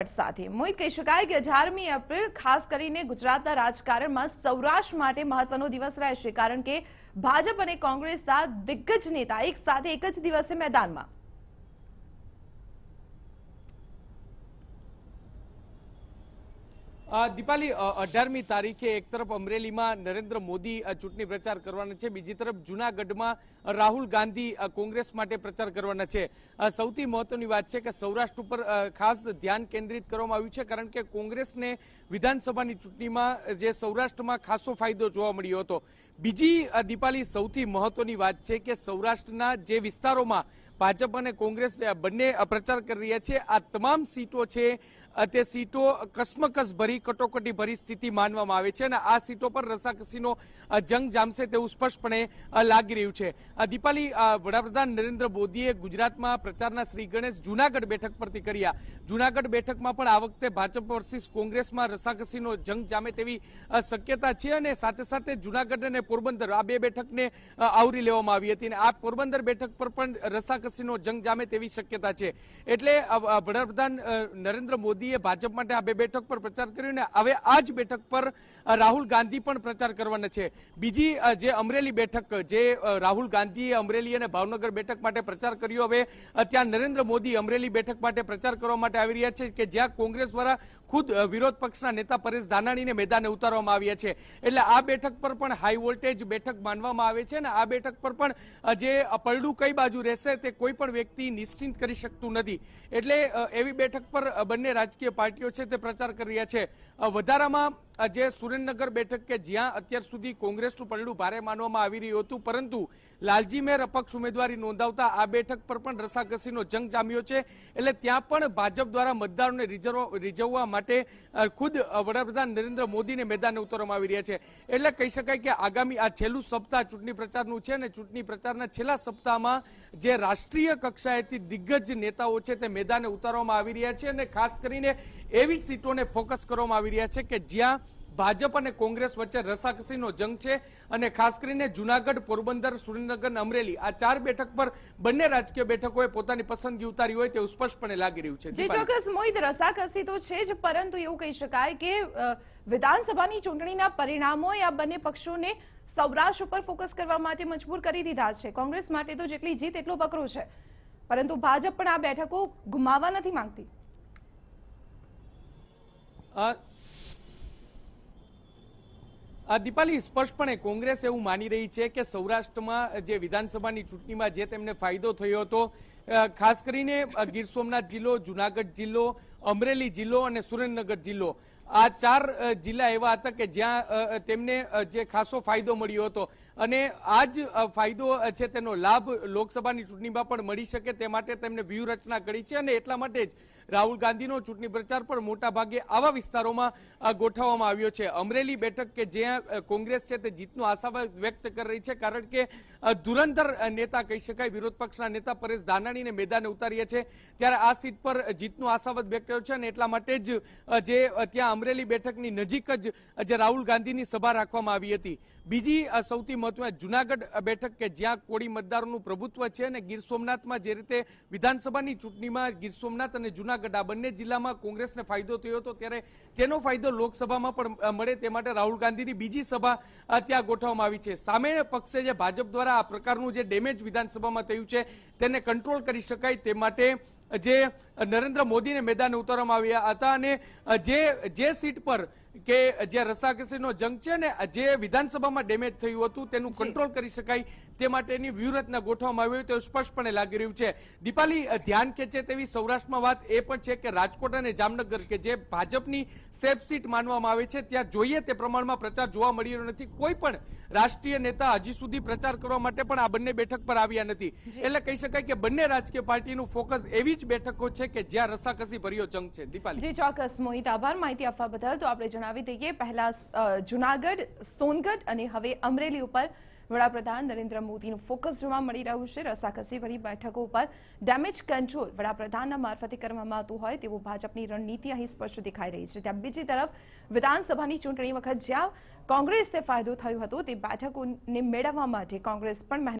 સાથે મોહિત કહી શકાય કે 18મી એપ્રિલ ખાસ કરીને ગુજરાતના રાજકારણમાં સૌરાષ્ટ્ર માટે મહત્વનો દિવસ રહેશે, કારણ કે ભાજપ અને કોંગ્રેસના દિગ્ગજ નેતા એક સાથે એક જ દિવસે મેદાનમાં. દીપાલી 18મી તારીખે એક તરફ અમરેલીમાં નરેન્દ્ર મોદી ચૂંટણી પ્રચાર કરવાના છે, બીજી તરફ જૂનાગઢમાં રાહુલ ગાંધી કોંગ્રેસ માટે પ્રચાર કરવાના છે. સૌથી મહત્વની વાત છે કે સૌરાષ્ટ્ર ઉપર ખાસ ધ્યાન કેન્દ્રિત કરવામાં આવ્યું છે, કારણ કે કોંગ્રેસને વિધાનસભાની ચૂંટણીમાં જે સૌરાષ્ટ્રમાં ખાસો ફાયદો જોવા મળ્યો હતો. બીજી દીપાલી સૌથી મહત્વની વાત છે કે સૌરાષ્ટ્રના જે વિસ્તારોમાં ભાજપ અને કોંગ્રેસ બંને પ્રચાર કરી રહ્યા છે, આ તમામ સીટો છે તે સીટો કસમકસ ભરી કટોકટી ભરી સ્થિતિ માનવામાં આવે છે અને આ સીટો પર રસાકસીનો જંગ જામશે તેવું સ્પષ્ટપણે લાગી રહ્યું છે. દીપાલી, વડાપ્રધાન નરેન્દ્ર મોદીએ ગુજરાતમાં પ્રચારના શ્રી ગણેશ જૂનાગઢ બેઠક પરથી કર્યા. જૂનાગઢ બેઠકમાં પણ આ વખતે ભાજપ વર્સિસ કોંગ્રેસમાં રસાકસીનો જંગ જામે તેવી શક્યતા છે અને સાથે સાથે જૂનાગઢ અને પોરબંદર આ બે બેઠકને આવરી લેવામાં આવી હતી અને આ પોરબંદર બેઠક પર પણ રસાકસીનો જંગ જામે તેવી શક્યતા છે. એટલે વડાપ્રધાન નરેન્દ્ર મોદીએ ભાજપ માટે આ બે બેઠક પર પ્રચાર કર્યો ને હવે આ જ બેઠક પર રાહુલ ગાંધી પણ પ્રચાર કરવાના છે. બીજી જે અમરેલી બેઠક, જે રાહુલ ગાંધીએ અમરેલી અને ભાવનગર બેઠક માટે પ્રચાર કર્યો, હવે ત્યાં નરેન્દ્ર મોદી અમરેલી બેઠક માટે પ્રચાર કરવા માટે આવી રહ્યા છે કે જ્યાં કોંગ્રેસ દ્વારા ખુદ વિરોધ પક્ષના નેતા પરેશ ધાનાણીને મેદાને ઉતારવામાં આવ્યા છે. એટલે આ બેઠક પર પણ હાઈ વોલ્ટેજ બેઠક માનવામાં આવે છે અને આ બેઠક પર પણ જે પડડું કઈ બાજુ રહેશે તે કોઈ પણ વ્યક્તિ નિશ્ચિત કરી શકતું નથી. એટલે એવી બેઠક પર બંને રાજકીય પાર્ટીઓ છે તે પ્રચાર કરી રહ્યા છે. વધારામાં જે સુરેન્દ્રનગર બેઠક કે જ્યાં અત્યાર સુધી કોંગ્રેસનું પડડું ભારે માનવામાં આવી રહ્યું હતું, પરંતુ લાલજી મેર અપક્ષ ઉમેદવારી નોંધાવતા આ બેઠક પર પણ રસાકસીનો જંગ જામ્યો છે. એટલે ત્યાં પણ ભાજપ દ્વારા મતદારોને રીઝવવા માટે ખુદ વડાપ્રધાન નરેન્દ્ર મોદીને મેદાને ઉતારવામાં આવી રહ્યા છે. એટલે કહી શકાય કે આગામી આ છેલ્લું સપ્તાહ ચૂંટણી પ્રચારનું છે અને ચૂંટણી પ્રચારના છેલ્લા સપ્તાહમાં જે રાષ્ટ્રીય કક્ષાએથી દિગ્ગજ નેતાઓ છે તે મેદાને ઉતારવામાં આવી રહ્યા છે અને ખાસ કરીને એવી સીટોને ફોકસ કરવામાં આવી રહ્યા છે કે જ્યાં ભાજપ અને કોંગ્રેસ વચ્ચે રસાકસીનો જંગ છે અને ખાસ કરીને જૂનાગઢ, પોરબંદર, સુરેન્દ્રનગર અને અમરેલી આ ચાર બેઠક પર બંને રાજકીય બેઠકોએ પોતાની પસંદગી ઉતારી હોય તેવું સ્પષ્ટપણે લાગી રહ્યું છે. જે ચોક્કસ મોહિત, રસાકસી તો છે જ, પરંતુ એવું કહી શકાય કે વિધાનસભાની ચૂંટણીના પરિણામોએ આ બંને પક્ષોને સૌરાષ્ટ્ર પર ફોકસ કરવા માટે મજબૂર કરી દીધા છે. કોંગ્રેસ માટે તો જેટલી જીત એટલો બકરો છે, પરંતુ ભાજપ પણ આ બેઠકો ગુમાવવા નથી માંગતી. દીપાલી, સ્પષ્ટપણે કોંગ્રેસ એવું માની રહી છે કે સૌરાષ્ટ્રમાં જે વિધાનસભાની ચૂંટણીમાં જે તેમને ફાયદો થયો હતો, ખાસ કરીને ગીર સોમનાથ જિલ્લો, જૂનાગઢ જિલ્લો, અમરેલી જિલ્લો અને સુરેન્દ્રનગર જિલ્લો, આ ચાર જિલ્લા એવા હતા કે જ્યાં તેમને જે ખાસો ફાયદો મળ્યો હતો અને આ જ ફાયદો છે તેનો લાભ લોકસભાની ચૂંટણીમાં પણ મળી શકે તે માટે તેમને વ્યૂહરચના કરી છે અને એટલા માટે જ રાહુલ ગાંધીનો ચૂંટણી પ્રચાર પણ મોટા ભાગે આવા વિસ્તારોમાં ગોઠવવામાં આવ્યો છે. અમરેલી બેઠક કે જ્યાં કોંગ્રેસ છે તે જીતનો આશાવાદ વ્યક્ત કરી રહી છે, કારણ કે ધુરંધર નેતા કહી શકાય વિરોધ પક્ષના નેતા પરેશ ધાનાણીને મેદાને ઉતાર્યા છે, ત્યારે આ સીટ પર જીતનો આશાવાદ વ્યક્ત કર્યો છે અને એટલા માટે જ જે ત્યાં અમરેલી બેઠકની નજીક જ જે રાહુલ ગાંધીની સભા રાખવામાં આવી હતી. બીજી સૌથી મહત્વની જૂનાગઢ બેઠક કે જ્યાં કોળી મતદારોનું પ્રભુત્વ છે અને ગીર સોમનાથમાં જે રીતે વિધાનસભાની ચૂંટણીમાં ગીર સોમનાથ અને જૂનાગઢ આ બંને જિલ્લામાં કોંગ્રેસને ફાયદો થયો હતો, ત્યારે તેનો ફાયદો લોકસભામાં પણ મળે તે માટે રાહુલ ગાંધીની બીજી સભા ત્યાં ગોઠવવામાં આવી છે. સામે પક્ષે જે ભાજપ દ્વારા આ પ્રકારનું જે ડેમેજ વિધાનસભામાં થયું છે તેને કંટ્રોલ કરી શકાય તે માટે જે નરેન્દ્ર મોદીને મેદાને ઉતારવામાં આવ્યા હતા અને જે સીટ પર કે જે રસાકસીનો જંગ છે ને જે વિધાનસભામાં ડેમેજ થયું હતું તેનું કંટ્રોલ કરી શકાય તે માટેની વ્યૂહરચના ગોઠવવામાં આવી હોય તેવું સ્પષ્ટપણે લાગી રહ્યું છે. દીપાલી, ધ્યાન ખેંચે તેવી સૌરાષ્ટ્રમાં વાત એ પણ છે કે રાજકોટ અને જામનગર કે જે ભાજપની સેફ સીટ માનવામાં આવે છે, ત્યાં જોઈએ તે પ્રમાણમાં પ્રચાર જોવા મળી રહ્યો નથી. કોઈ પણ રાષ્ટ્રીય નેતા હજી સુધી પ્રચાર કરવા માટે પણ આ બંને બેઠક પર આવ્યા નથી. એટલે કહી શકાય કે બંને રાજકીય પાર્ટીનું ફોકસ એવી જ બેઠકો છે કે જ્યાં રસાકસી ભર્યો જંગ છે. દીપાલી, જી ચોક્કસ મોહિત, આભાર માહિતી આપવા બદલ. તો આપણે જણાવી દઈએ, પહેલા જૂનાગઢ, સોનગઢ અને હવે અમરેલી ઉપર વડાપ્રધાન નરેન્દ્ર મોદીનું ફોકસ જોવા મળી રહ્યું છે. રસાકસી ભરી બેઠકો ઉપર ડેમેજ કંટ્રોલ વડાપ્રધાનના મારફતે કરવામાં આવતું હોય તેવું ભાજપની રણનીતિ અહીં સ્પષ્ટ દેખાઈ રહી છે. ત્યાં બીજી તરફ વિધાનસભાની ચૂંટણી વખત જ્યાં કોંગ્રેસને ફાયદો થયો હતો તે બેઠકોને મેળવવા માટે કોંગ્રેસ પણ